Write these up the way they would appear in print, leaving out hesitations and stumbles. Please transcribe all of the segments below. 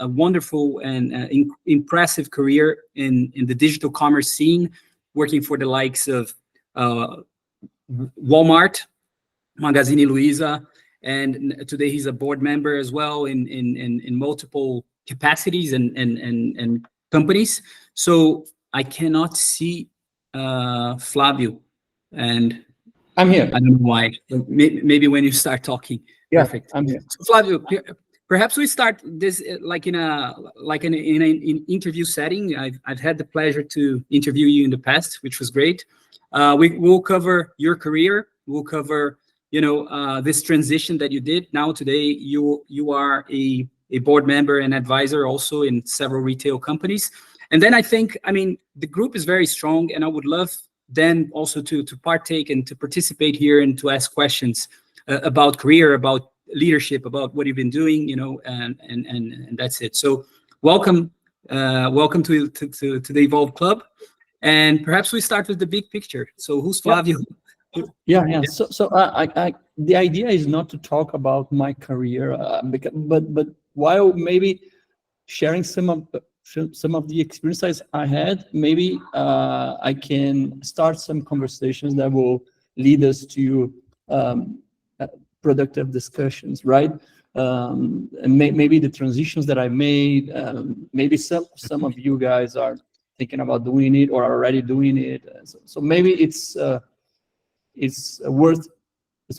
a wonderful and impressive career in the digital commerce scene, working for the likes of Walmart, Magazine Luiza, and today he's a board member as well in multiple capacities and companies. So I cannot see Flavio, and I'm here. I don't know why. Maybe when you start talking. Yeah, Perfect. I'm here. So Flavio, perhaps we start this like in an interview setting. I've had the pleasure to interview you in the past, which was great. We'll cover your career. We'll cover this transition that you did. Now today you are a board member and advisor also in several retail companies. And then I think, the group is very strong, and I would love then also to partake and to participate here and to ask questions about career, about leadership, about what you've been doing, and that's it. So welcome to the Evolve Club, and perhaps we start with the big picture. So who's Flavio? Yeah. So I the idea is not to talk about my career, but while maybe sharing some of the experiences I had, maybe I can start some conversations that will lead us to productive discussions, right? And maybe the transitions that I made, maybe some of you guys are thinking about doing it or are already doing it. So maybe it's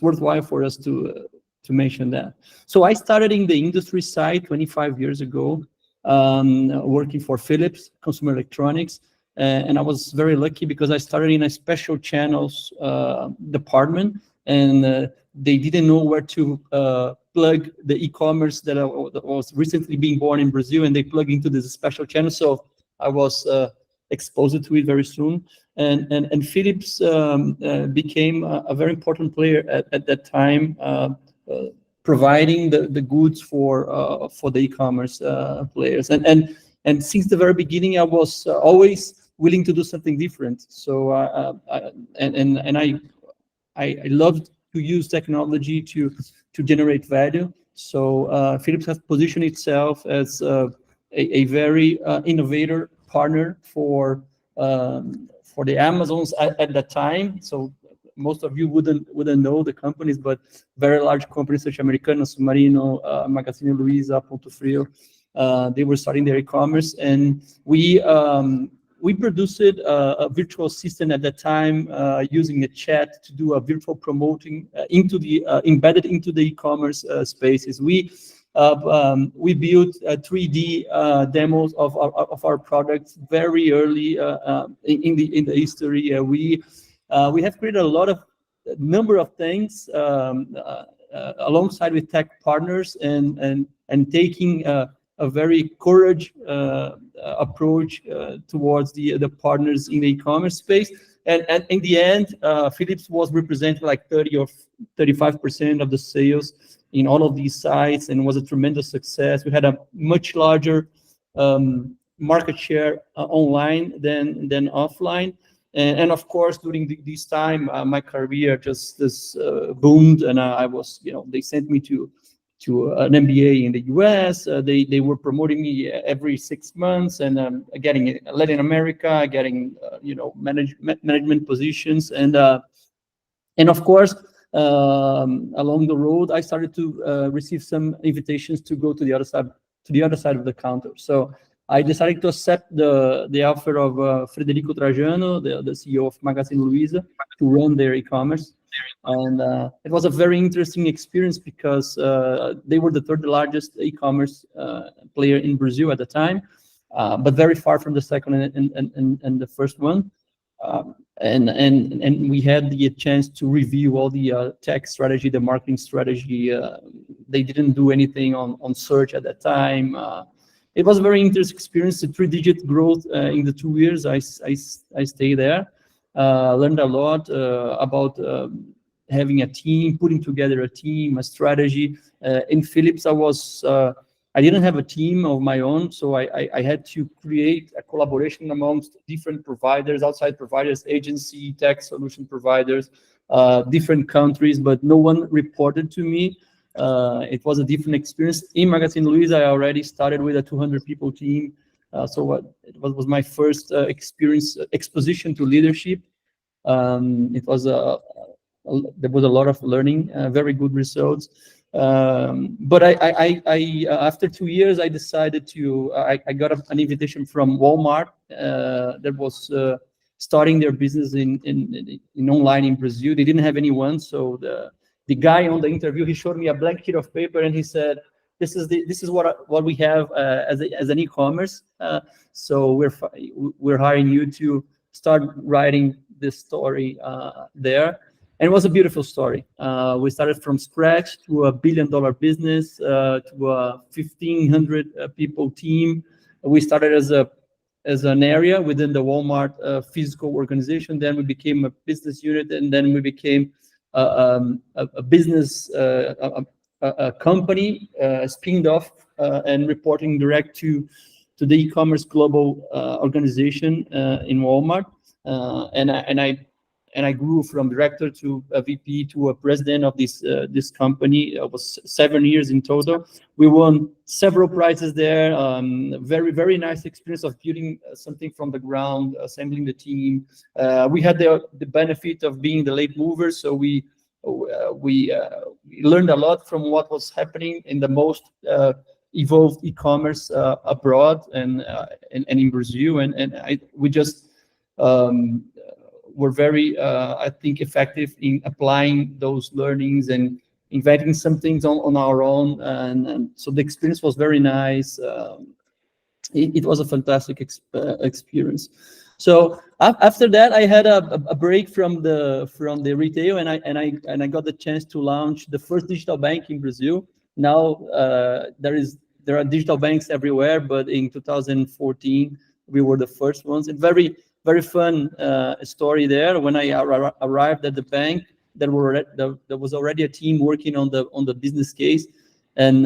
worthwhile for us to mention that. So I started in the industry side 25 years ago, working for Philips Consumer Electronics, and I was very lucky because I started in a special channels department, and they didn't know where to plug the e-commerce that was recently being born in Brazil, and they plugged into this special channel. So I was exposed to it very soon, and Philips became a very important player at that time, providing the goods for the e-commerce players. And since the very beginning, I was always willing to do something different. So I loved to use technology to generate value. So Philips has positioned itself as a very innovator partner for the Amazons at that time. So most of you wouldn't know the companies, but very large companies such as Americana, Submarino, Magazine Luiza, Ponto Frio, they were starting their e-commerce, and we produced a virtual assistant at that time, using a chat to do a virtual promoting embedded into the e-commerce spaces. We built 3D demos of our products very early in the history. We have created a number of things alongside with tech partners and taking a very courage approach towards the partners in the e-commerce space. And in the end, Philips was representing like 30 or 35% of the sales in all of these sites, and was a tremendous success. We had a much larger market share online than offline. And of course, during this time, my career just boomed, and I was, they sent me to an MBA in the US. They were promoting me every 6 months, and getting in Latin America, getting management positions, and of course, along the road, I started to receive some invitations to go to the other side of the counter. So I decided to accept the offer of Frederico Trajano, the CEO of Magazine Luiza, to run their e-commerce. And it was a very interesting experience because they were the third largest e-commerce player in Brazil at the time, but very far from the second and the first one. And we had the chance to review all the tech strategy, the marketing strategy. They didn't do anything on search at that time. It was a very interesting experience, a 3-digit growth in the 2 years I stayed there. Learned a lot about having a team, putting together a team, a strategy. In Philips, I didn't have a team of my own, so I had to create a collaboration amongst different providers, outside providers, agency, tech solution providers, different countries, but no one reported to me. It was a different experience. In Magazine Luiza, I already started with a 200 people team. It was my first experience, exposition to leadership. It was there was a lot of learning, very good results. But after 2 years, I decided I got an invitation from Walmart that was starting their business in online in Brazil. They didn't have anyone, so the guy on the interview, he showed me a blank sheet of paper and he said, "This is what we have as an e-commerce. So we're hiring you to start writing this story there." And it was a beautiful story. We started from scratch to $1 billion business, to a 1,500 people team. We started as an area within the Walmart physical organization. Then we became a business unit, and then we became a business a company spinned off and reporting direct to the e-commerce global organization in Walmart. And I grew from director to a VP to a president of this company. It was 7 years in total. We won several prizes there. Very, very nice experience of building something from the ground, assembling the team. We had the benefit of being the late movers, so we learned a lot from what was happening in the most evolved e-commerce abroad and in Brazil. We just were very, I think, effective in applying those learnings and inventing some things on our own. And so the experience was very nice. It was a fantastic experience. So after that, I had a break from the retail, and I got the chance to launch the first digital bank in Brazil. Now there are digital banks everywhere, but in 2014 we were the first ones. And very, very fun story there. When I arrived at the bank, there was already a team working on the business case, and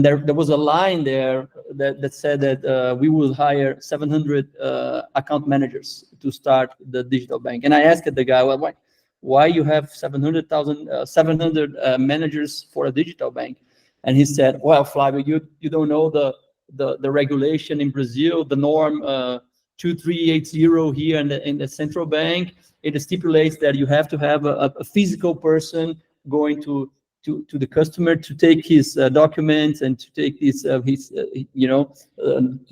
there was a line there that said that we will hire 700 account managers to start the digital bank. And I asked the guy, well, why you have 700 managers for a digital bank? And he said, well, Flavio, you don't know the regulation in Brazil, the norm 2380 here in the central bank. It stipulates that you have to have a physical person going to the customer to take his documents and to take his to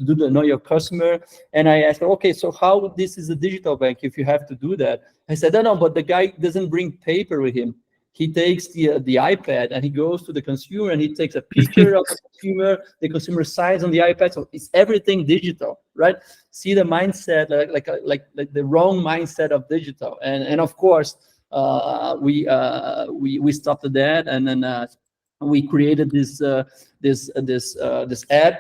do the know your customer. And I asked, okay, so how this is a digital bank if you have to do that? I said, no, but the guy doesn't bring paper with him. He takes the iPad and he goes to the consumer and he takes a picture of the consumer signs on the iPad. So it's everything digital, right? See the mindset, like the wrong mindset of digital. And of course, we stopped that, and then we created this app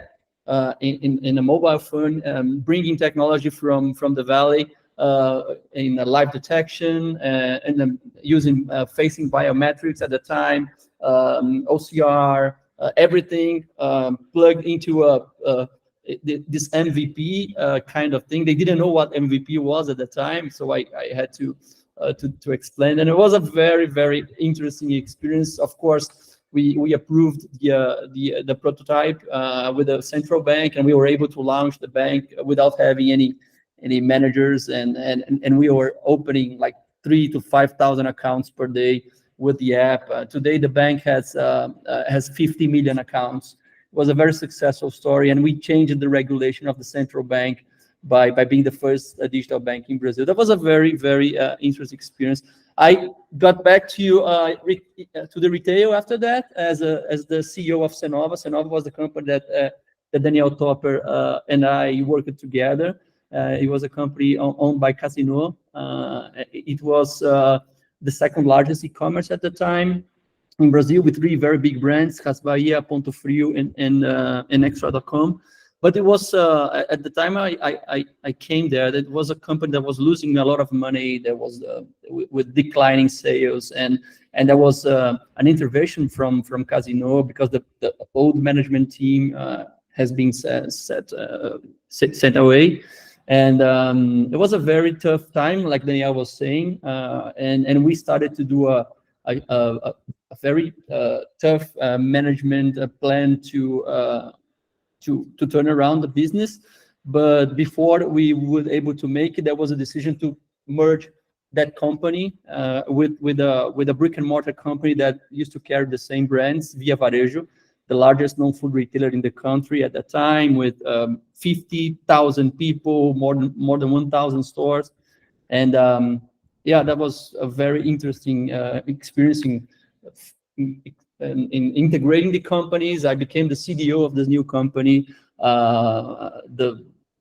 in a mobile phone, bringing technology from the valley in live detection and then using facing biometrics at the time, OCR, everything plugged into this MVP kind of thing. They didn't know what MVP was at the time, so I had to explain, and it was a very, very interesting experience. Of course, we approved the prototype with the central bank, and we were able to launch the bank without having any managers, and we were opening like 3,000 to 5,000 accounts per day with the app. Today, the bank has 50 million accounts. It was a very successful story, and we changed the regulation of the central bank by being the first digital bank in Brazil. That was a very, very interesting experience. I got back to the retail after that as the CEO of Cnova. Cnova was the company that Daniel Topper and I worked together. It was a company owned by Casino. It was the second largest e-commerce at the time in Brazil, with 3 very big brands: Cas Bahia, Ponto Frio, and Extra.com. But it was at the time I came there, that was a company that was losing a lot of money. There was with declining sales, and there was an intervention from Casino, because the old management team has been sent away. And it was a very tough time, like Daniel was saying, and we started to do very tough management plan to turn around the business. But before we would able to make it, there was a decision to merge that company with a brick and mortar company that used to carry the same brands, Via Varejo, the largest non-food retailer in the country at that time, with 50,000 people, more than 1,000 stores. And yeah, that was a very interesting experience in integrating the companies. I became the CDO of this new company.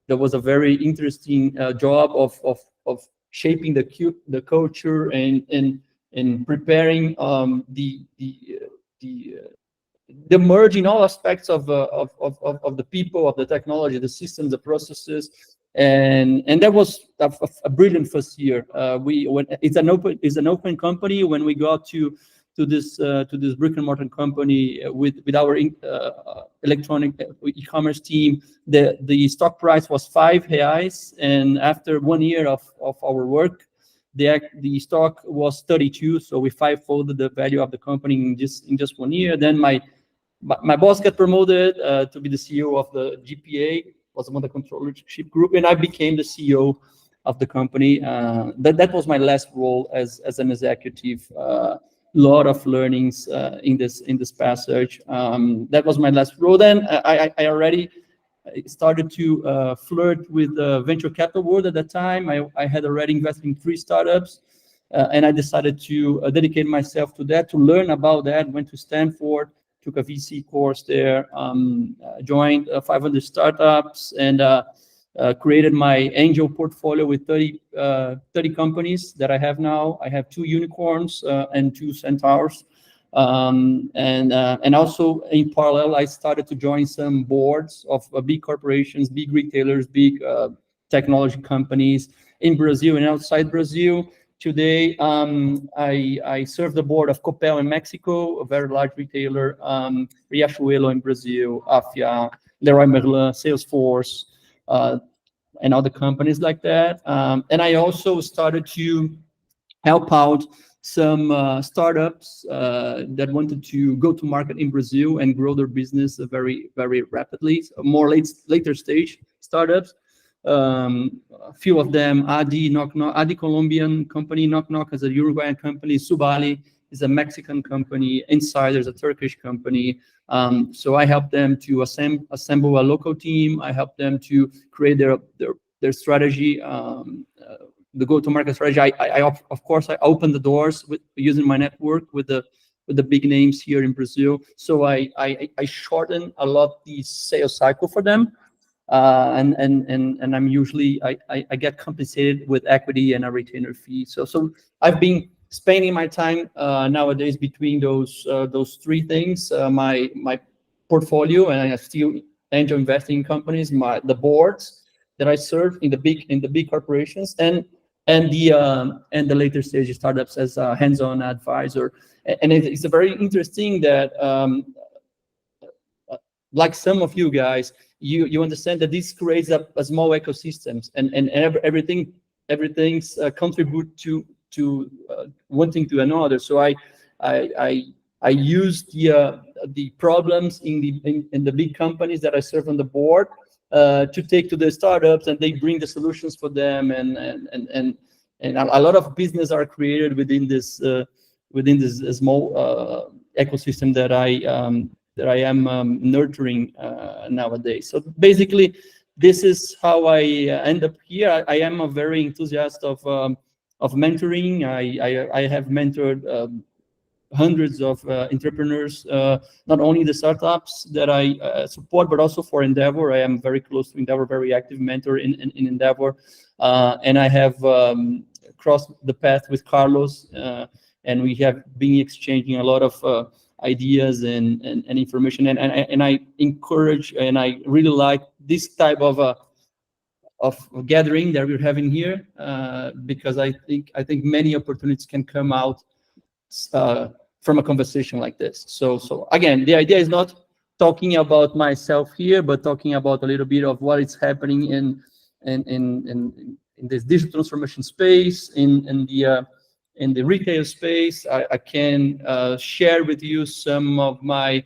There was a very interesting job of shaping the culture and preparing the merge in all aspects of the people, of the technology, the systems, the processes, and that was a brilliant first year. When it's an open company. When we got to this brick and mortar company with our electronic e-commerce team, the stock price was R$ 5, and after 1 year of our work, the stock was 32. So we five-folded the value of the company in just 1 year. Then my boss got promoted to be the CEO of the GPA, was among the controllership group, and I became the CEO of the company. That was my last role as an executive. Lot of learnings in this passage. That was my last role. Then I already started to flirt with the venture capital world at that time. I had already invested in 3 startups, and I decided to dedicate myself to that, to learn about that. Went to Stanford, took a VC course there, joined 500 startups, and created my angel portfolio with 30 companies that I have now. I have 2 unicorns and 2 centaurs. And also in parallel, I started to join some boards of big corporations, big retailers, big technology companies in Brazil and outside Brazil. Today, I serve the board of Copel in Mexico, a very large retailer, Riachuelo in Brazil, Afia, Leroy Merlin, Salesforce, and other companies like that. And I also started to help out some startups that wanted to go to market in Brazil and grow their business very, very rapidly. So more later stage startups. A few of them, Adi, Adi Colombian company, Knock Knock is a Uruguayan company, Subali is a Mexican company, Insider is a Turkish company. So I helped them to assemble a local team. I helped them to create their strategy, the go-to-market strategy. I of course I opened the doors using my network with the big names here in Brazil. So I shorten a lot the sales cycle for them. And I'm usually I get compensated with equity and a retainer fee. So I've been spending my time nowadays between those 3 things: my portfolio, and I still enjoy investing in companies, the boards that I serve in the big corporations, and the later stage startups as a hands-on advisor. And it's a very interesting that like some of you guys, you understand that this creates a small ecosystems, and everything's contribute to one thing to another. So I use the problems in the big companies that I serve on the board to take to the startups, and they bring the solutions for them, and a lot of business are created within this small ecosystem that I am nurturing nowadays. So basically, this is how I end up here. I am a very enthusiast of mentoring. I have mentored hundreds of entrepreneurs, not only the startups that I support, but also for Endeavor. I am very close to Endeavor, very active mentor in Endeavor, and I have crossed the path with Carlos, and we have been exchanging a lot of ideas and information, and I encourage, and I really like this type of gathering that we're having here, because I think many opportunities can come out from a conversation like this. So again, the idea is not talking about myself here, but talking about a little bit of what is happening in this digital transformation space, in in the retail space. I can share with you some of my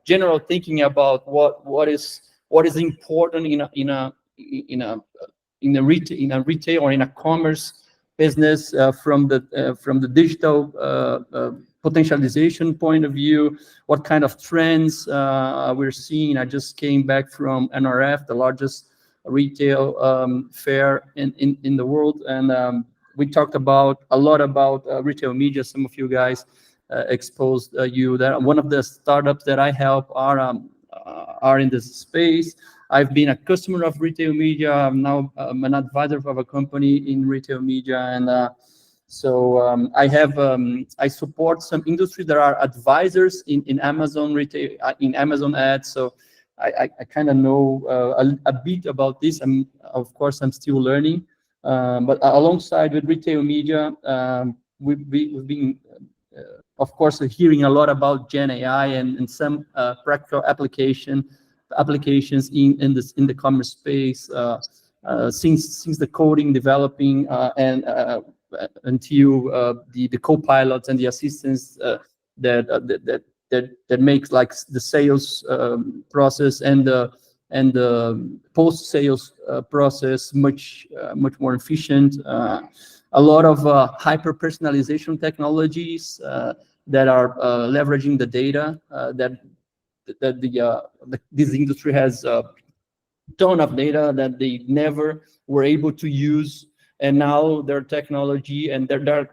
general thinking about what is important in a retail or in a commerce business, from the digital potentialization point of view. What kind of trends we're seeing? I just came back from NRF, the largest retail fair in the world, and we talked a lot about retail media. Some of you guys exposed you that one of the startups that I help are in this space. I've been a customer of retail media. I'm now an advisor of a company in retail media, and I support some industries that are advisors in Amazon retail, in Amazon ads. So I kind of know a bit about this. Of course, I'm still learning, but alongside with retail media, we've been of course hearing a lot about Gen AI and some practical applications in the commerce space, since the coding developing and until the co-pilots and the assistants that makes like the sales process and the post-sales process much more efficient. A lot of hyper personalization technologies that are leveraging the data that this industry has a ton of data that they never were able to use, and now their technology and they're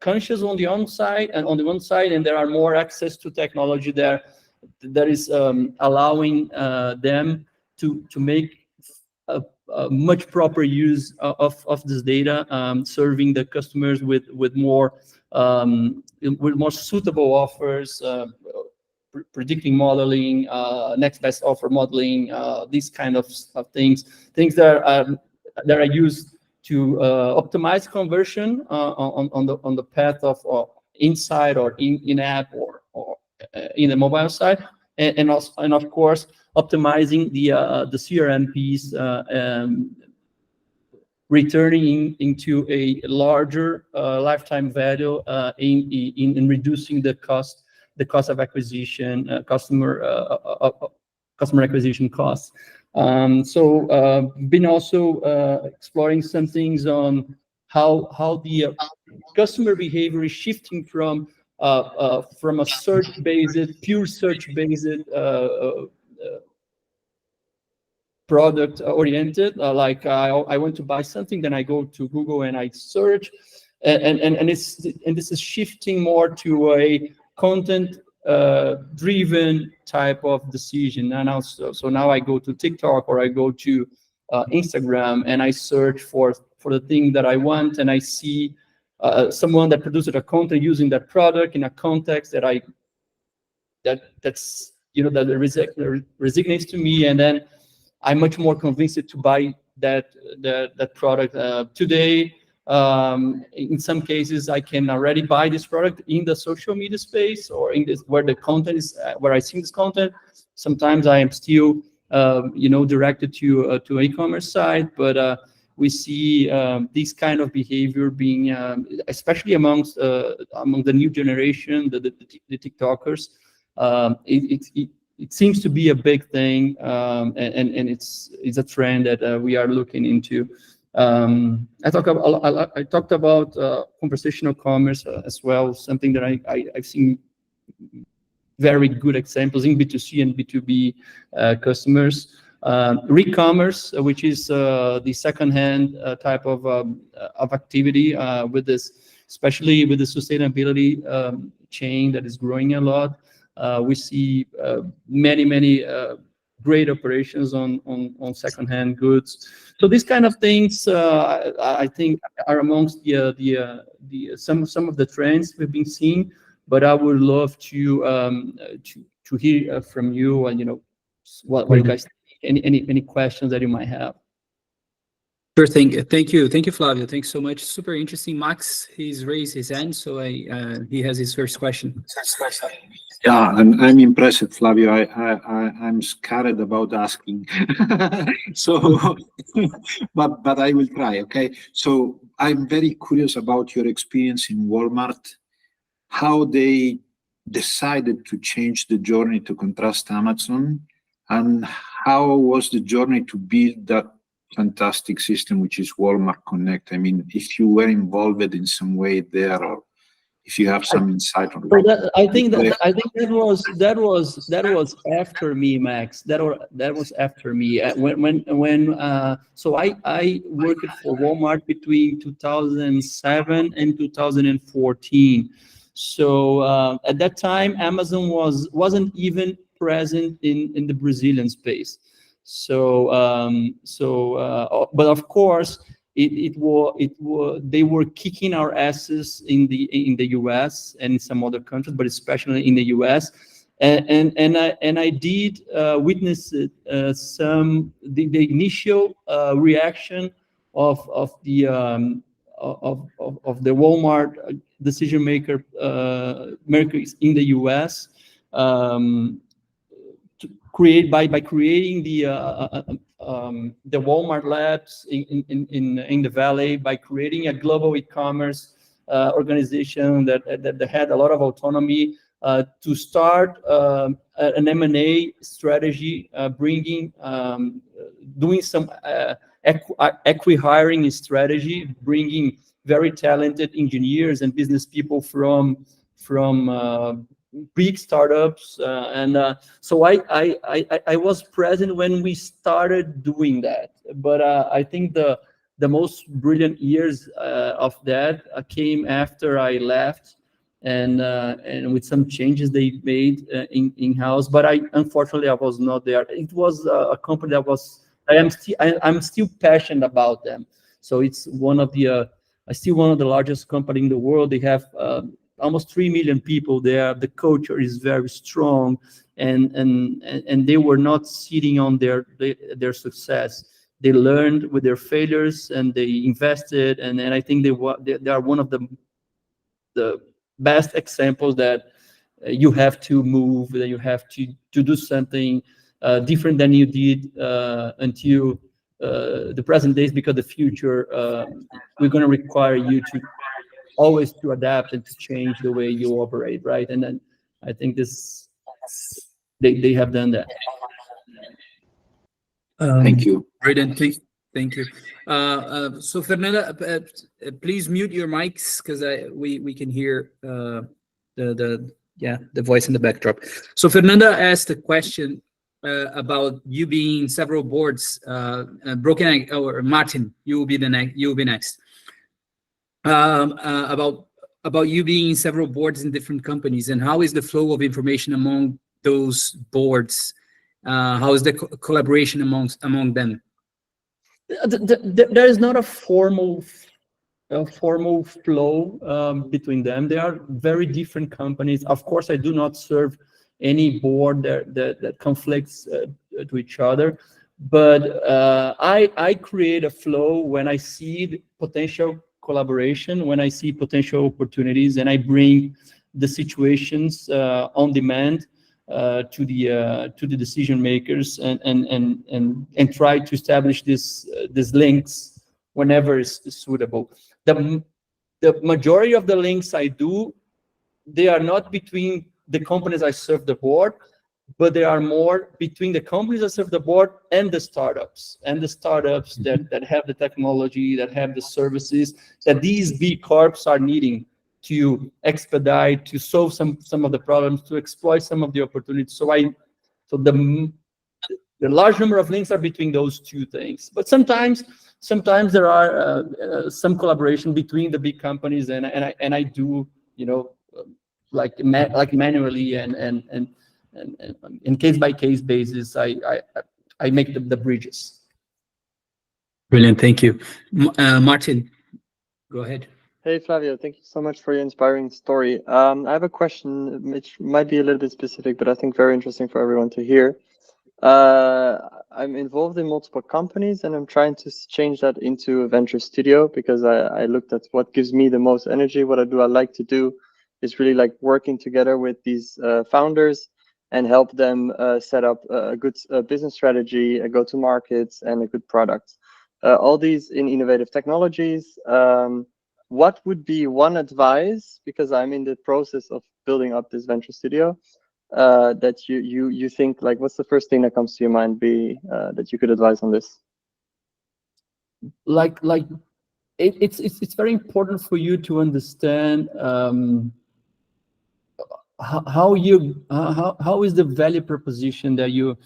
conscious on the one side, and there are more access to technology that is allowing them to make a much proper use of this data, serving the customers with more suitable offers, predicting modeling, next best offer modeling, these kind of things that are used to optimize conversion on the path of inside or in app or in the mobile side, and of course optimizing the CRM piece, returning into a larger lifetime value in reducing the cost of acquisition, customer acquisition costs. Been also exploring some things on how the customer behavior is shifting from a pure search-based product oriented. Like I want to buy something, then I go to Google and I search, and this is shifting more to a content driven type of decision. And also, so now I go to TikTok or I go to Instagram and I search for the thing that I want, and I see someone that produces a content using that product in a context that resonates to me, and then I'm much more convinced to buy that product today. In some cases, I can already buy this product in the social media space or in this where the content is, where I see this content. Sometimes I am still, directed to e-commerce side, but we see this kind of behavior being, especially among the new generation, the TikTokers. It seems to be a big thing, and it's a trend that we are looking into. I talked about conversational commerce as well, something that I've seen very good examples in B2C and B2B customers. Re-commerce, which is the second-hand type of activity, with this, especially with the sustainability chain that is growing a lot. We see many great operations on second-hand goods. So these kind of things, I think, are amongst some of the trends we've been seeing. But I would love to hear from you, and what you guys think. Any questions that you might have. Sure thing. Thank you, Flavio. Thanks so much. Super interesting. Max, he's raised his hand, so he has his first question. Yeah, I'm impressed, Flavio. I'm scared about asking. So, but I will try. Okay. So I'm very curious about your experience in Walmart, how they decided to change the journey to contrast Amazon, and how was the journey to build that fantastic system, which is Walmart Connect. I mean, if you were involved in some way there, or if you have some insight on So like. I think that was after me, Max. That was after me. So I worked for Walmart between 2007 and 2014. So at that time, Amazon wasn't even present in the Brazilian space. So but of course they were kicking our asses in the US and in some other countries, but especially in the US. And I did witness the initial reaction of the Walmart decision makers in the US, um, by creating the Walmart labs in the valley, by creating a global e-commerce organization that had a lot of autonomy, to start an M&A strategy, doing some acqui-hiring strategy, bringing very talented engineers and business people from big startups, so I was present when we started doing that. But I think the most brilliant years of that came after I left, and with some changes they made in-house. But unfortunately I was not there. It was a company that was I'm still passionate about them. So it's still one of the largest company in the world. They have almost 3 million people there. The culture is very strong, and they were not sitting on their success. They learned with their failures and they invested, and I think they are one of the best examples that you have to move, that you have to do something different than you did until the present days, because the future we're going to require you to always to adapt and to change the way you operate, right? And then I think they have done that. Thank you. Brilliant. Thank you. So Fernanda, please mute your mics because we can hear the voice in the backdrop. So Fernanda asked a question about you being in several boards. Broken Egg, or Martin, you will be next. You will be next. About you being in several boards in different companies, and how is the flow of information among those boards? How is the collaboration among them? There is not a formal flow between them. They are very different companies. Of course, I do not serve any board that conflicts to each other, but I create a flow when I see the potential collaboration, when I see potential opportunities, and I bring the situations on demand to the decision makers, and try to establish these links whenever is suitable. The majority of the links I do, they are not between the companies I serve the board, but they are more between the companies that serve the board and the startups, that have the technology, that have the services that these B Corps are needing to expedite, to solve some of the problems, to exploit some of the opportunities. So the large number of links are between those two things. But sometimes there are some collaboration between the big companies, and I do, like manually and in case by case basis, I make the bridges. Brilliant, thank you. Martin, go ahead. Hey Flavio, thank you so much for your inspiring story. I have a question which might be a little bit specific, but I think very interesting for everyone to hear. I'm involved in multiple companies, and I'm trying to change that into a venture studio, because I looked at what gives me the most energy, what I like to do is really like working together with these founders and help them set up a good business strategy, a go-to-markets, and a good product. All these in innovative technologies. What would be one advice, because I'm in the process of building up this venture studio, that you think, like, what's the first thing that comes to your mind that you could advise on this? It's very important for you to understand how is the value proposition that you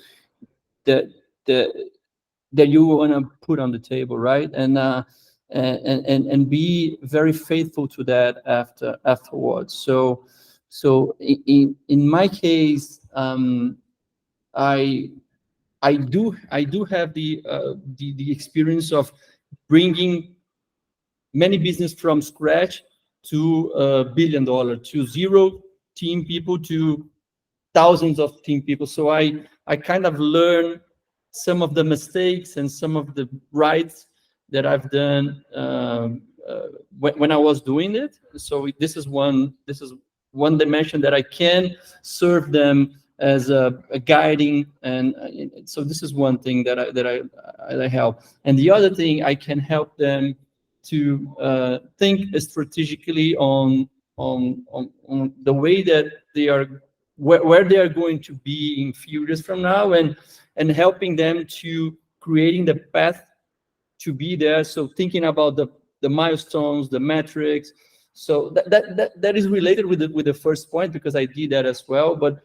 want to put on the table, right? And be very faithful to that afterwards. So in my case, I do have the experience of bringing many business from scratch to $1 billion, to 0 team people to thousands of team people. So I kind of learn some of the mistakes and some of the rights that I've done when I was doing it. So this is one dimension that I can serve them as a guiding, and so this is one thing that I help. And the other thing, I can help them to think strategically on the way that they are, where they are going to be in few years from now, and helping them to creating the path to be there. So thinking about the milestones, the metrics. So that is related with the first point, because I did that as well. But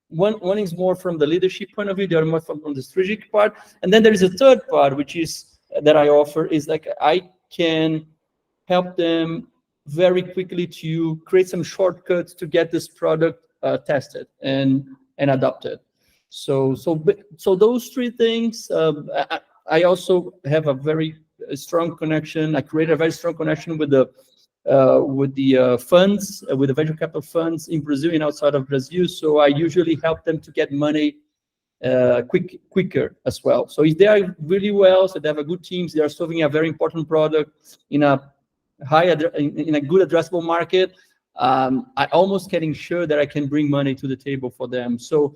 one is more from the leadership point of view, the other more from the strategic part. And then there is a third part, which is that I offer, is like I can help them very quickly to create some shortcuts to get this product tested and adopted. So those 3 things. I also have a very strong connection. I created a very strong connection with the funds, with the venture capital funds in Brazil and outside of Brazil. So I usually help them to get money quicker as well. So if they are really well, so they have a good teams, they are solving a very important product in a in a good addressable market, I almost can ensure that I can bring money to the table for them. So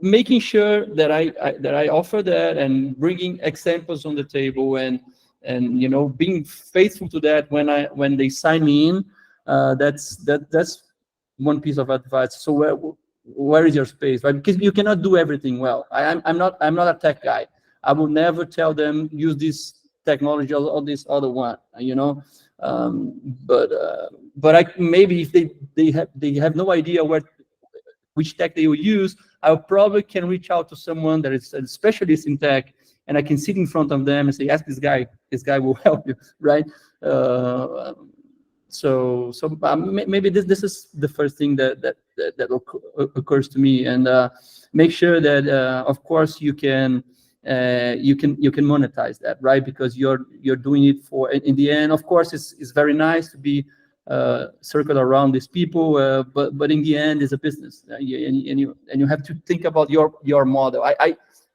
making sure that I offer that and bringing examples on the table, and being faithful to that when they sign me in, that's one piece of advice. So where is your space, right? Because you cannot do everything well. I'm not a tech guy. I will never tell them use this technology or this other one, but maybe if they have no idea which tech they will use, I probably can reach out to someone that is a specialist in tech, and I can sit in front of them and say, ask this guy will help you, right? So maybe this is the first thing that occurs to me, and make sure that of course you can monetize that, right? Because you're doing it for, in the end, of course, it's very nice to be circled around these people, but in the end, it's a business, and you have to think about your model.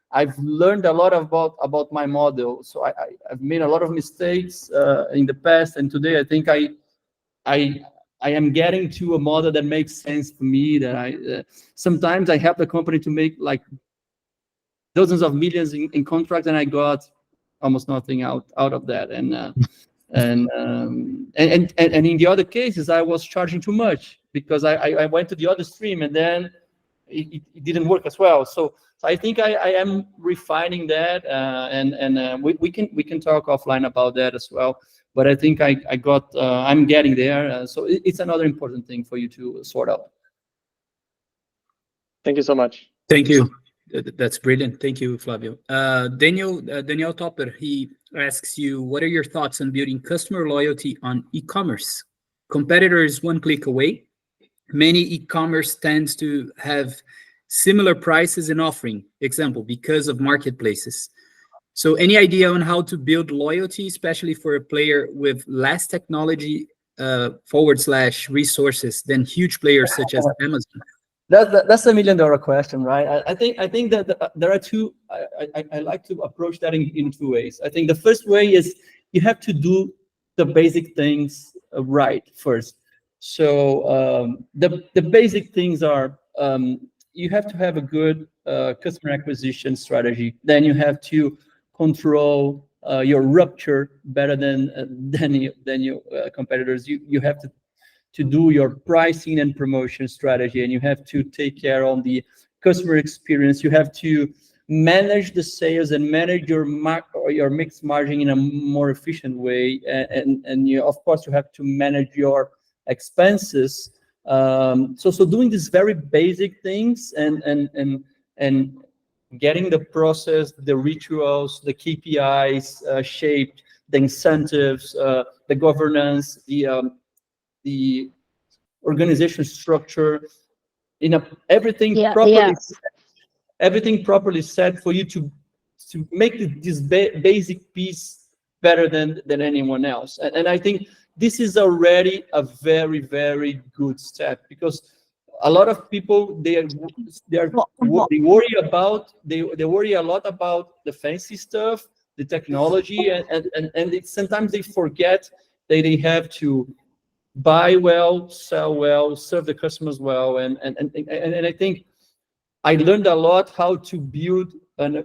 I've learned a lot about my model, so I've made a lot of mistakes in the past, and today I think I am getting to a model that makes sense for me. That sometimes I help the company to make like dozens of millions in contracts, and I got almost nothing out of that. And in the other cases, I was charging too much because I went to the other stream, and then it didn't work as well. So I think I am refining that, and we can talk offline about that as well. But I think I'm getting there. So it's another important thing for you to sort out. Thank you so much. Thank you. That's brilliant. Thank you, Flavio. Daniel Topper, he asks you, what are your thoughts on building customer loyalty on e-commerce? Competitors one click away. Many e-commerce tends to have similar prices and offering, example, because of marketplaces. So any idea on how to build loyalty, especially for a player with less technology / resources than huge players such as Amazon? That's $1 million question, right? I think that there are two. I like to approach that in 2 ways. I think the first way is you have to do the basic things right first. So the basic things are, you have to have a good customer acquisition strategy. Then you have to control your rupture better than your competitors. You have to do your pricing and promotion strategy, and you have to take care of the customer experience. You have to manage the sales and manage your mixed margin in a more efficient way, and you, of course, you have to manage your expenses. So doing these very basic things and getting the process, the rituals, the KPIs shaped, the incentives, the governance, the organization structure, everything Yeah, properly, yes. everything properly set for you to make this basic piece better than anyone else. And I think this is already a very, very good step, because a lot of people, they worry a lot about the fancy stuff, the technology, and sometimes they forget that they have to buy well, sell well, serve the customers well, and I think I learned a lot how to build an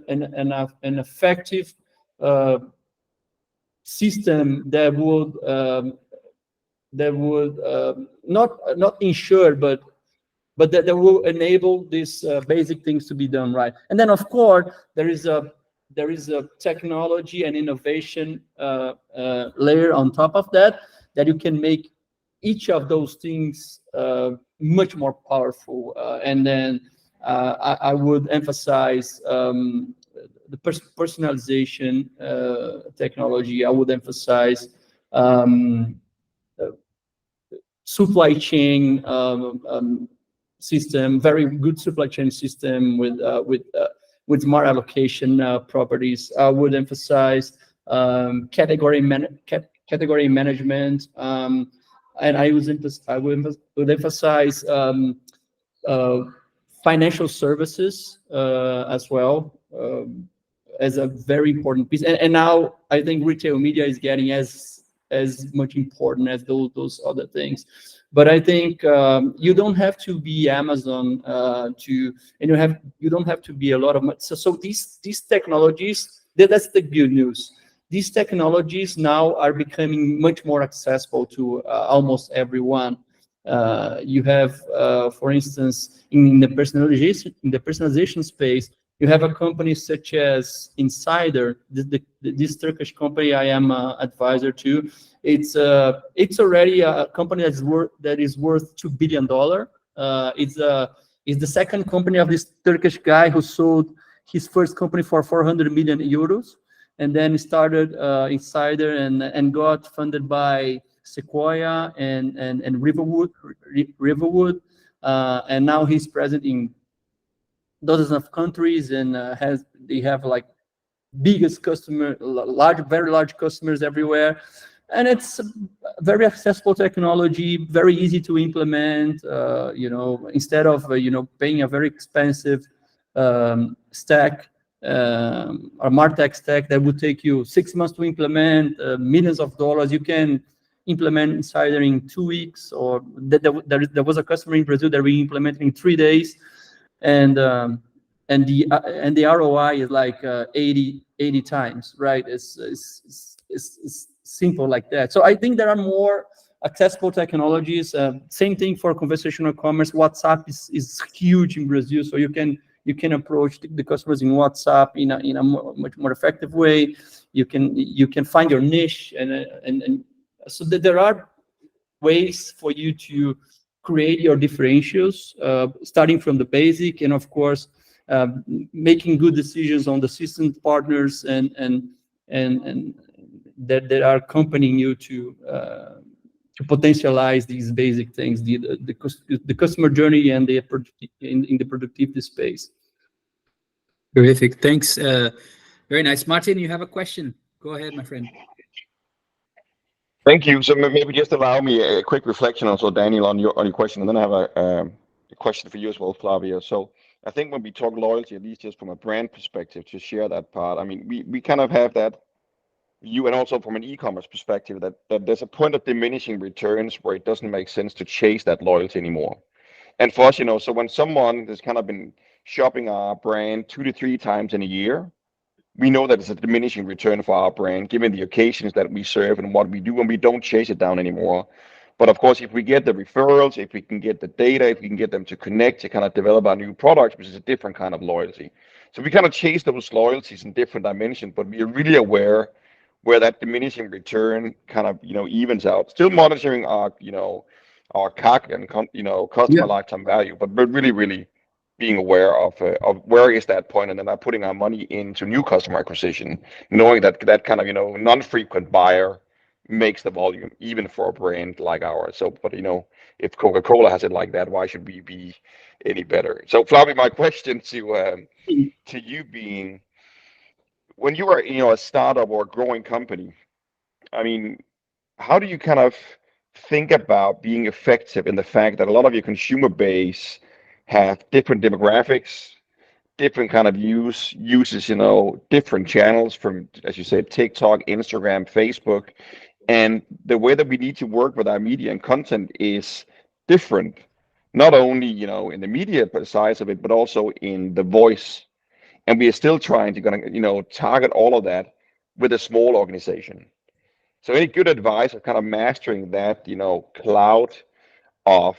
effective system that would not ensure, but that will enable these basic things to be done right. And then, of course, there is a technology and innovation layer on top of that you can make each of those things much more powerful. And then I would emphasize the personalization technology. I would emphasize supply chain system, very good supply chain system with smart allocation properties. I would emphasize category management, and I would emphasize financial services as well, as a very important piece. And now I think retail media is getting as much important as those other things. But I think you don't have to be Amazon you don't have to be a lot of money. So these technologies, that's the good news. These technologies now are becoming much more accessible to almost everyone. You have, for instance, in the personalization space, you have a company such as Insider, this Turkish company I am advisor to. It's already a company that is worth $2 billion. It's the second company of this Turkish guy who sold his first company for 400 million euros, and then started Insider and got funded by Sequoia and Riverwood, and now he's present in dozens of countries, and they have like biggest customer, very large customers everywhere, and it's very accessible technology, very easy to implement. Instead of paying a very expensive stack, a Martech stack that would take you 6 months to implement, millions of dollars, you can implement Insider in 2 weeks. Or there was a customer in Brazil that we implemented in 3 days, and the ROI is like 80 times, right? It's simple like that. So I think there are more accessible technologies. Same thing for conversational commerce. WhatsApp is huge in Brazil, so you can approach the customers in WhatsApp in a much more effective way. You can find your niche, and so that there are ways for you to create your differentials, starting from the basic, and of course making good decisions on the system partners and that are accompanying you to potentialize these basic things, the customer journey and in the productivity space. Terrific, thanks. Very nice. Martin, you have a question? Go ahead, my friend. Thank you. So maybe just allow me a quick reflection also, Daniel, on your question, and then I have a question for you as well, Flavio. So I think when we talk loyalty, at least just from a brand perspective, to share that part, I mean, we kind of have that view, and also from an e-commerce perspective, that there's a point of diminishing returns where it doesn't make sense to chase that loyalty anymore. And for us, so when someone has kind of been shopping our brand 2 to 3 times in a year, we know that it's a diminishing return for our brand, given the occasions that we serve and what we do, and we don't chase it down anymore. But of course, if we get the referrals, if we can get the data, if we can get them to connect to kind of develop our new products, which is a different kind of loyalty. So we kind of chase those loyalties in different dimensions, but we are really aware where that diminishing return kind of evens out. Still monitoring our our CAC and customer lifetime value, but we're really being aware of where is that point, and then not putting our money into new customer acquisition, knowing that that kind of non-frequent buyer makes the volume even for a brand like ours. So, but if Coca-Cola has it like that, why should we be any better? So, Flavio, my question to you being, when you are a startup or a growing company, I mean, how do you kind of think about being effective in the fact that a lot of your consumer base have different demographics, different kind of uses, different channels from, as you said, TikTok, Instagram, Facebook, and the way that we need to work with our media and content is different, not only in the media size of it, but also in the voice. And we are still trying to target all of that with a small organization. So any good advice of kind of mastering that, cloud of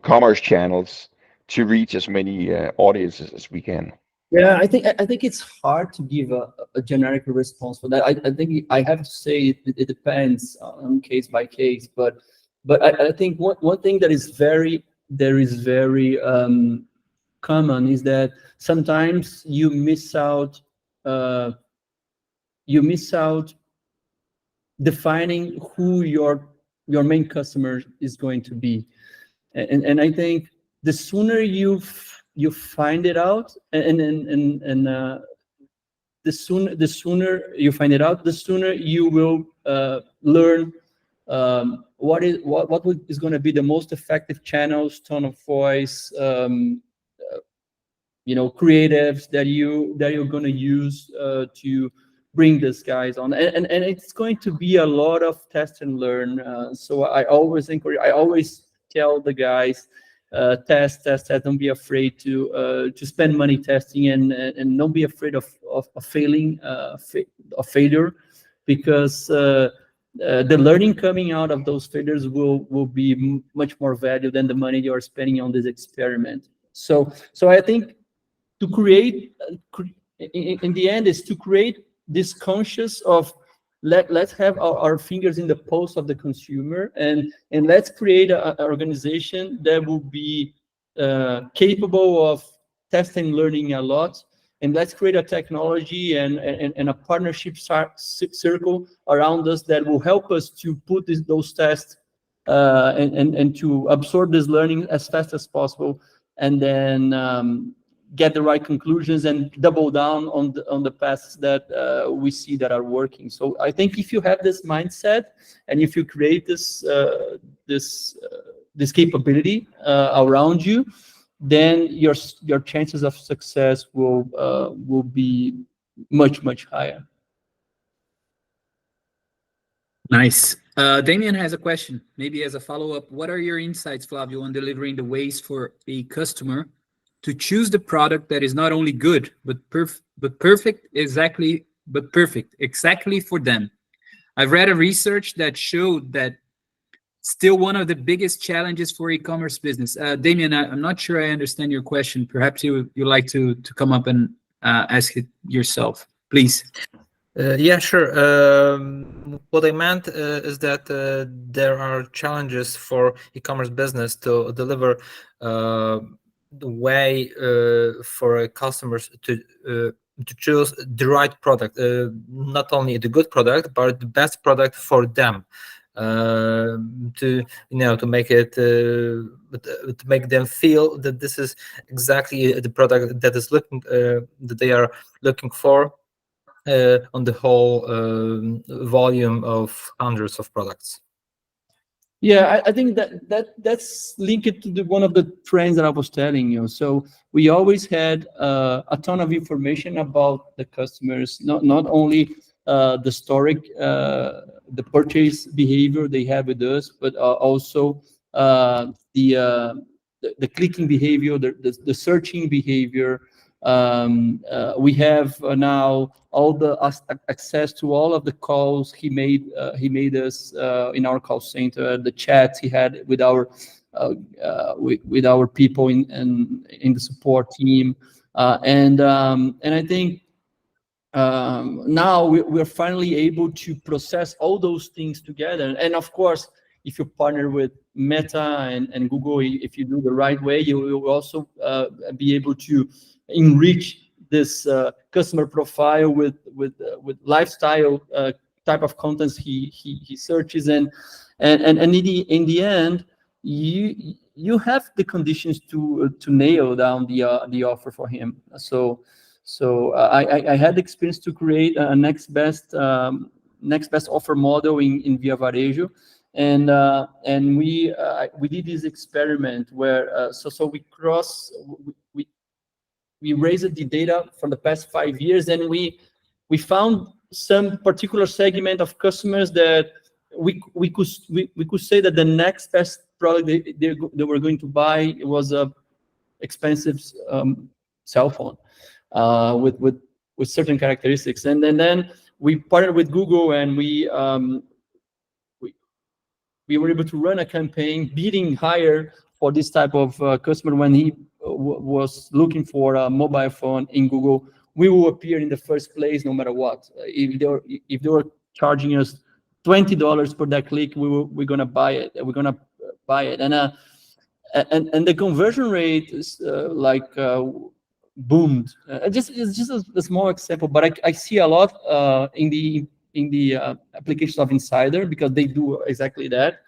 commerce channels to reach as many audiences as we can? Yeah, I think it's hard to give a generic response for that. I think I have to say it depends on case by case, but I think one thing that is very common is that sometimes you miss out defining who your main customer is going to be, and I think the sooner you find it out, and the sooner you find it out, the sooner you will learn what is going to be the most effective channels, tone of voice, creatives that you're going to use to bring these guys on, and it's going to be a lot of test and learn. So I always tell the guys, test. Don't be afraid to spend money testing, and don't be afraid of failing, of failure, because the learning coming out of those failures will be much more value than the money you are spending on this experiment. So I think to create, in the end, is to create this conscious of let's have our fingers in the pulse of the consumer, and let's create an organization that will be capable of testing and learning a lot, and let's create a technology and a partnership circle around us that will help us to put those tests and to absorb this learning as fast as possible, and then get the right conclusions and double down on the paths that we see that are working. So I think if you have this mindset, and if you create this capability around you, then your chances of success will be much higher. Nice. Damien has a question, maybe as a follow-up. What are your insights, Flavio, on delivering the ways for a customer to choose the product that is not only good but perfect exactly for them? I've read a research that showed that still one of the biggest challenges for e-commerce business. Damien, I'm not sure I understand your question. Perhaps you like to come up and ask it yourself, please. Yeah, sure. What I meant is that there are challenges for e-commerce business to deliver the way for customers to choose the right product, not only the good product, but the best product for them. To make it to make them feel that this is exactly the product that is that they are looking for on the whole volume of hundreds of products. Yeah, I think that's linked to one of the trends that I was telling you. So we always had a ton of information about the customers, not only the historic, the purchase behavior they have with us, but also the clicking behavior, the searching behavior. We have now all the access to all of the calls he made us in our call center, the chats he had with our people in the support team, and I think now we're finally able to process all those things together. And of course, if you partner with Meta and Google, if you do the right way, you will also be able to enrich this customer profile with lifestyle type of contents he searches, and in the end, you have the conditions to nail down the offer for him. So I had the experience to create a next best offer model in Via Varejo, and we did this experiment where so we raised the data from the past 5 years, and we found some particular segment of customers that we could say that the next best product they were going to buy was a expensive cell phone with certain characteristics, and then we partnered with Google, and we were able to run a campaign bidding higher for this type of customer. When he was looking for a mobile phone in Google, we will appear in the first place no matter what. If they were charging us $20 per that click, we're gonna buy it. We're gonna buy it, and the conversion rate is boomed. It's just a small example, but I see a lot in the applications of Insider, because they do exactly that.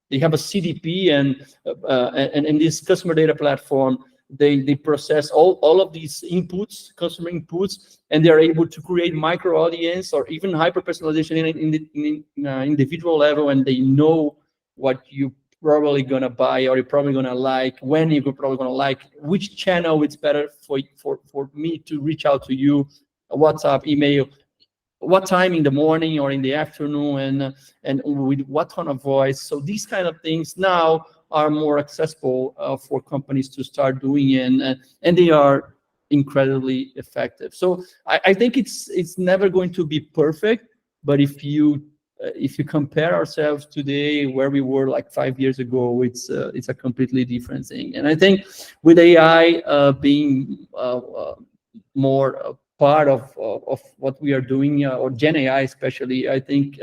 They have a CDP, and in this customer data platform, they process all of these inputs, customer inputs, and they are able to create micro audience or even hyper personalization in the individual level, and they know what you probably gonna buy, or you're probably gonna like, when you're probably gonna like, which channel it's better for me to reach out to you, WhatsApp, email, what time in the morning or in the afternoon, and with what tone of voice. So these kind of things now are more accessible for companies to start doing, and they are incredibly effective. So I think it's never going to be perfect, but if you compare ourselves today where we were like 5 years ago, it's a completely different thing. And I think with AI being more part of what we are doing, or Gen AI especially, I think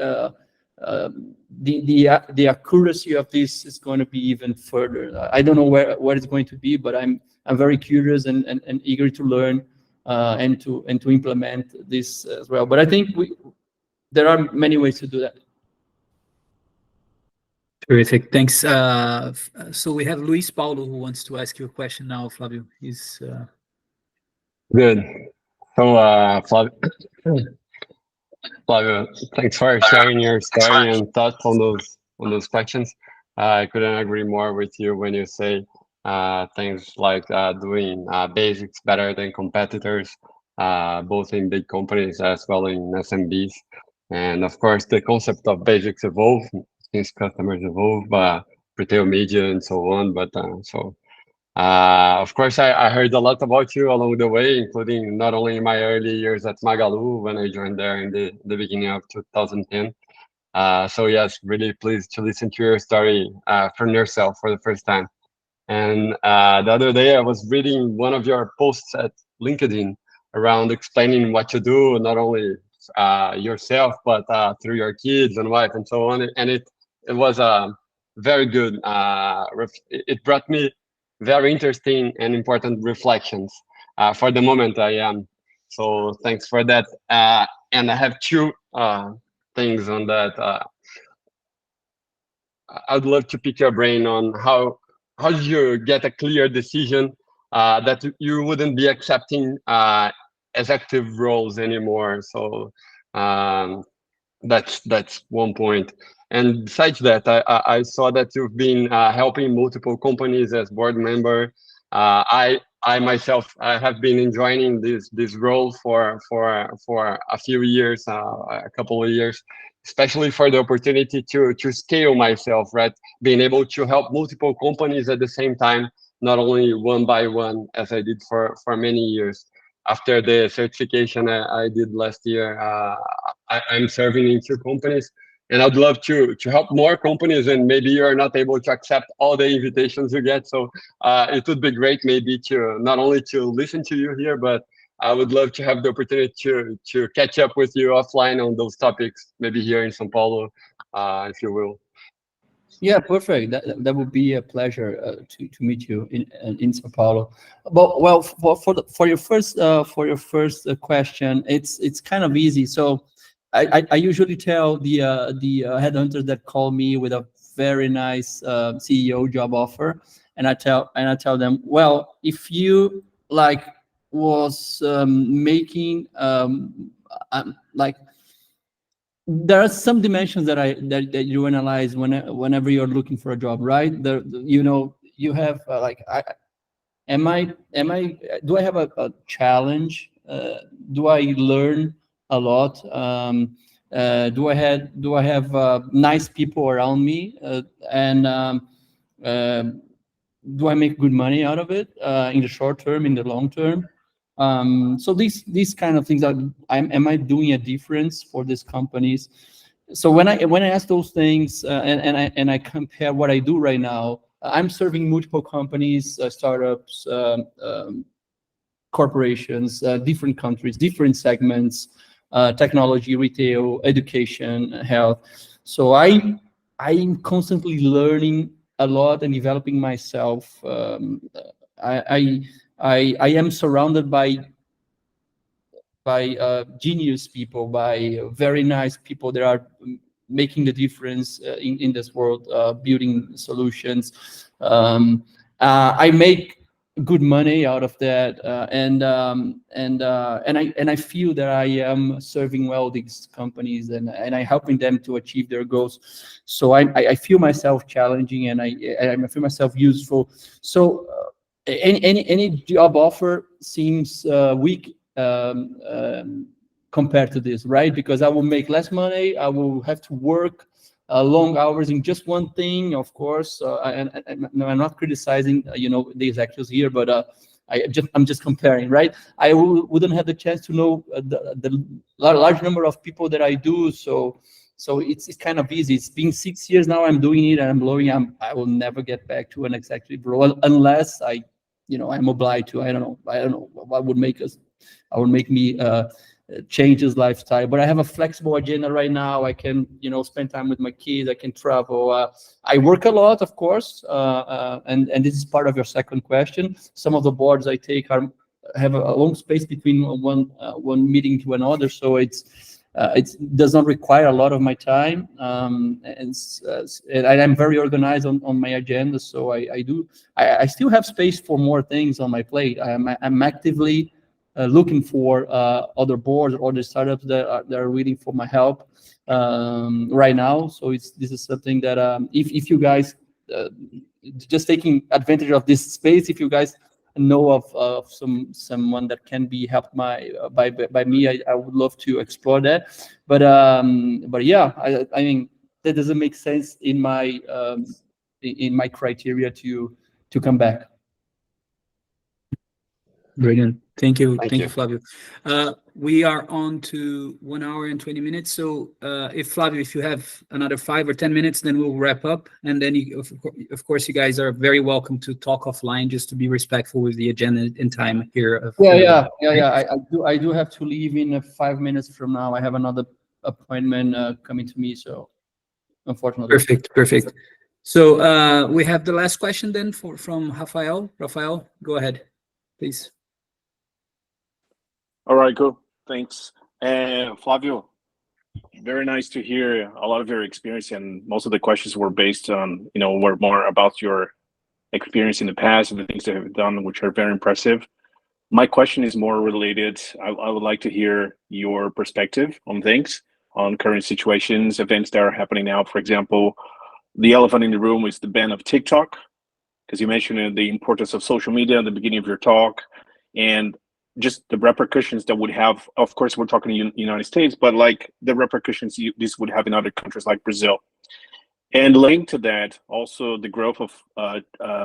the accuracy of this is going to be even further. I don't know where it's going to be, but I'm very curious and eager to learn and to implement this as well. But I think there are many ways to do that. Terrific, thanks. So we have Luis Paulo who wants to ask you a question now, Flavio. He's Good. So, Flavio, thanks for sharing your story and thoughts on those questions. I couldn't agree more with you when you say things like doing basics better than competitors, both in big companies as well in SMBs. And of course, the concept of basics evolve since customers evolve, retail media and so on. But of course, I heard a lot about you along the way, including not only in my early years at Magalu when I joined there in the beginning of 2010. So yes, really pleased to listen to your story from yourself for the first time. And the other day I was reading one of your posts at LinkedIn around explaining what you do, not only yourself, but through your kids and wife and so on. And it was very good. It brought me very interesting and important reflections for the moment I am. So thanks for that. And I have two things on that. I'd love to pick your brain on how did you get a clear decision that you wouldn't be accepting executive roles anymore. So that's one point. And besides that, I saw that you've been helping multiple companies as board member. I I myself I have been enjoying this role for a few years, a couple of years, especially for the opportunity to scale myself, right? Being able to help multiple companies at the same time, not only one by one, as I did for many years. After the certification I did last year, I'm serving in two companies, and I'd love to help more companies. And maybe you're not able to accept all the invitations you get, so it would be great maybe to not only to listen to you here, but I would love to have the opportunity to catch up with you offline on those topics, maybe here in São Paulo, if you will. Yeah, perfect. That would be a pleasure to meet you in São Paulo. But well, for your first question, it's kind of easy. So I usually tell the headhunters that call me with a very nice CEO job offer, and I tell them, well, if you like was making like, there are some dimensions that you analyze whenever you're looking for a job, right? You have do I have a challenge? Do I learn a lot? Do I have nice people around me? And do I make good money out of it in the short term, in the long term? So these kind of things am I doing a difference for these companies? So when I ask those things and I compare what I do right now, I'm serving multiple companies, startups, corporations, different countries, different segments, technology, retail, education, health. So I'm constantly learning a lot and developing myself. I am surrounded by genius people, by very nice people that are making the difference in this world, building solutions. I make good money out of that, and I feel that I am serving well these companies, and I'm helping them to achieve their goals. So I feel myself challenging, and I feel myself useful. So any job offer seems weak compared to this, right? Because I will make less money, I will have to work long hours in just one thing, of course. And I'm not criticizing, the executives here, but I'm just comparing, right? I wouldn't have the chance to know the large number of people that I do. So it's kind of easy. It's been 6 years now. I'm doing it, and I'm blowing. I will never get back to an executive role unless I'm obliged to. I don't know what would make me change his lifestyle. But I have a flexible agenda right now. I can, spend time with my kids. I can travel. I work a lot, of course, and this is part of your second question. Some of the boards I take have a long space between one meeting to another, so it does not require a lot of my time, and I'm very organized on my agenda. So I still have space for more things on my plate. I'm actively looking for other boards or other startups that are waiting for my help right now. So this is something that if you guys just taking advantage of this space, if you guys know of someone that can be helped by me, I would love to explore that. But yeah, I mean, that doesn't make sense in my criteria to come back. Brilliant. Thank you, Thank you. Flavio. We are on to 1 hour and 20 minutes. So Flavio, if you have another 5 or 10 minutes, then we'll wrap up. And then, of course, you guys are very welcome to talk offline, just to be respectful with the agenda and time here. Yeah. I do have to leave in 5 minutes from now. I have another appointment coming to me. So unfortunately. Perfect. So we have the last question then from Rafael. Rafael, go ahead, please. All right, cool. Thanks. Flavio, very nice to hear a lot of your experience, and most of the questions were based on, were more about your experience in the past and the things that you've done, which are very impressive. My question is more related. I would like to hear your perspective on things, on current situations, events that are happening now. For example, the elephant in the room is the ban of TikTok. because you mentioned the importance of social media at the beginning of your talk, and just the repercussions that would have. Of course, we're talking United States, but like the repercussions this would have in other countries like Brazil. And linked to that, also the growth of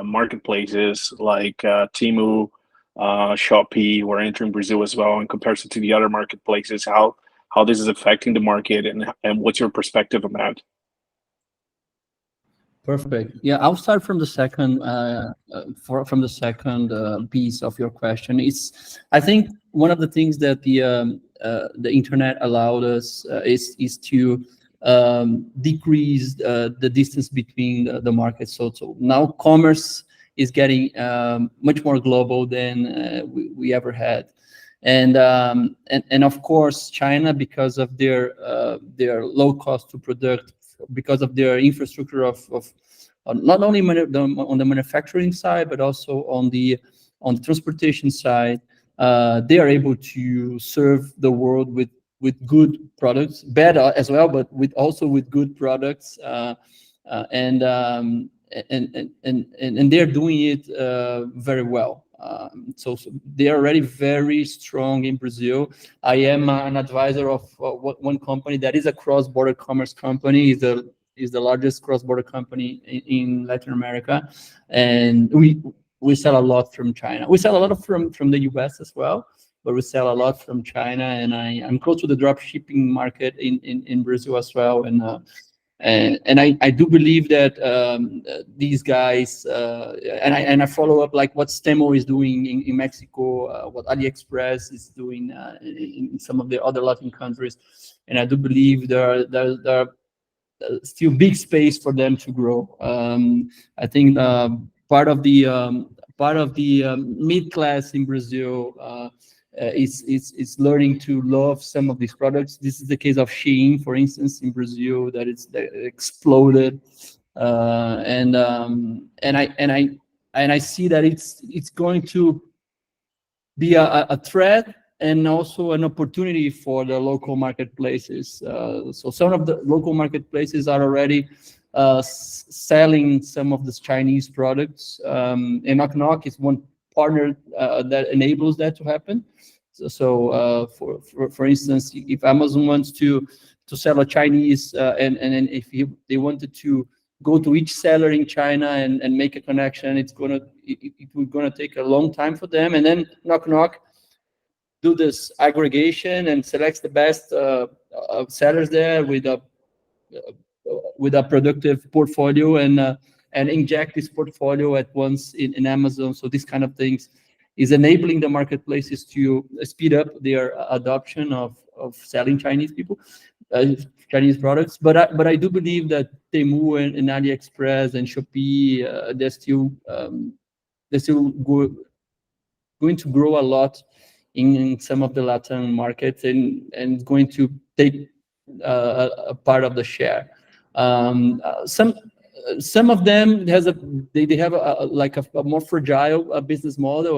marketplaces like Temu, Shopee, were entering Brazil as well in comparison to the other marketplaces. How this is affecting the market, and what's your perspective on that? Perfect. Yeah, I'll start from the second piece of your question. I think one of the things that the internet allowed us is to decrease the distance between the markets. So now commerce is getting much more global than we ever had. And of course, China, because of their low cost to product, because of their infrastructure of not only on the manufacturing side, but also on the transportation side, they are able to serve the world with good products, better as well, but also with good products, and they're doing it very well. So they are already very strong in Brazil. I am an advisor of one company that is a cross-border commerce company. Is the largest cross-border company in Latin America, and we sell a lot from China. We sell a lot from the US as well, but we sell a lot from China. And I'm close to the drop shipping market in Brazil as well. And I do believe that these guys, and I follow up like what Stemo is doing in Mexico, what AliExpress is doing in some of the other Latin countries, and I do believe there are still big space for them to grow. I think part of the mid class in Brazil is learning to love some of these products. This is the case of Shein, for instance, in Brazil, that exploded, and I see that it's going to be a threat and also an opportunity for the local marketplaces. So some of the local marketplaces are already selling some of the Chinese products, and Knock Knock is one partner that enables that to happen. So for instance, if Amazon wants to sell a Chinese, and if they wanted to go to each seller in China and make a connection, it will gonna take a long time for them. And then Knock Knock do this aggregation and selects the best sellers there with a productive portfolio, and inject this portfolio at once in Amazon. So these kind of things is enabling the marketplaces to speed up their adoption of selling Chinese Chinese products. But I do believe that Temu and AliExpress and Shopee, they're still going to grow a lot in some of the Latin markets, and going to take a part of the share. Some of them they have a more fragile business model.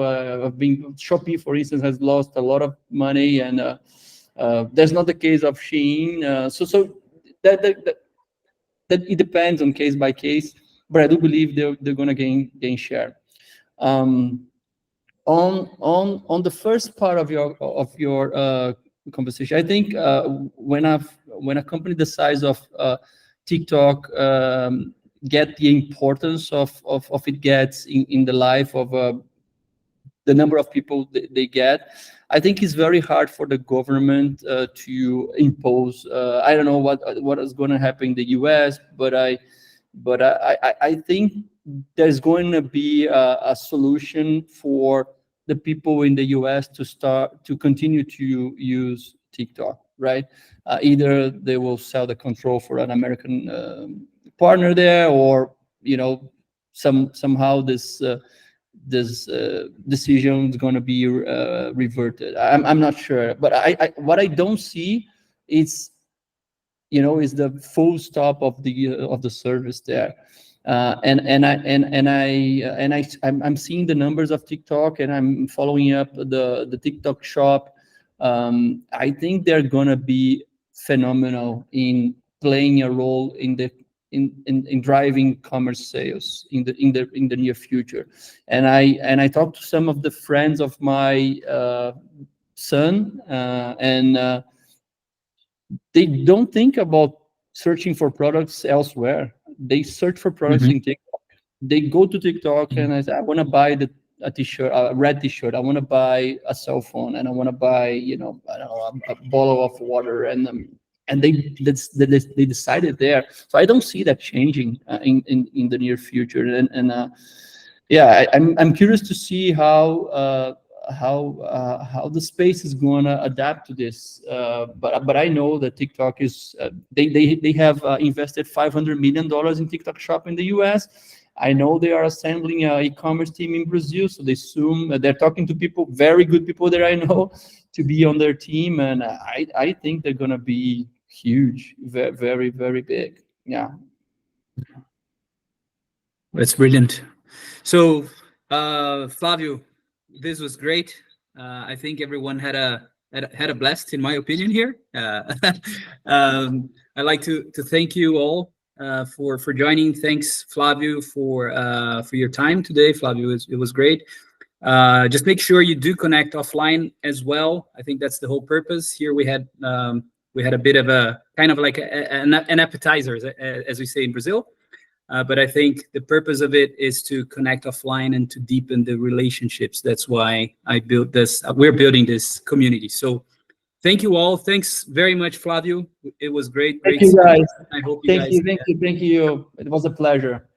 Shopee, for instance, has lost a lot of money, and that's not the case of Shein. So that it depends on case by case, but I do believe they're going to gain share. On the first part of your conversation, I think when a company the size of TikTok get the importance of it gets in the life of the number of people they get, I think it's very hard for the government to impose. I don't know what is going to happen in the US, but I think there's going to be a solution for the people in the US to continue to use TikTok, right? Either they will sell the control for an American partner there, or somehow this decision is going to be reverted. I'm not sure, but what I don't see is the full stop of the service there. I'm seeing the numbers of TikTok, and I'm following up the TikTok shop. I think they're gonna be phenomenal in playing a role in in driving commerce sales in the near future. And I talked to some of the friends of my son, and they don't think about searching for products elsewhere. They search for products in TikTok. They go to TikTok and I say, I want to buy a t-shirt, a red t-shirt. I want to buy a cell phone, and I want to buy, I don't know, a bottle of water, and they decided there. So I don't see that changing in the near future. Yeah, I'm curious to see how the space is going to adapt to this. But I know that TikTok is they have invested $500 million in TikTok Shop in the US. I know they are assembling an e-commerce team in Brazil, so they assume they're talking to people, very good people that I know, to be on their team, and I think they're gonna be huge, very, very big. Yeah, That's brilliant. So, Flavio, this was great. I think everyone had a blast, in my opinion, here. I'd like to thank you all for joining. Thanks, Flavio, for your time today. Flavio, it was great. Just make sure you do connect offline as well. I think that's the whole purpose. Here we had a bit of a kind of like an appetizer, as we say in Brazil. But I think the purpose of it is to connect offline and to deepen the relationships. That's why I built this. We're building this community. So thank you all. Thanks very much, Flavio. It was great. Thank you, guys. I hope Thank you. It was a pleasure.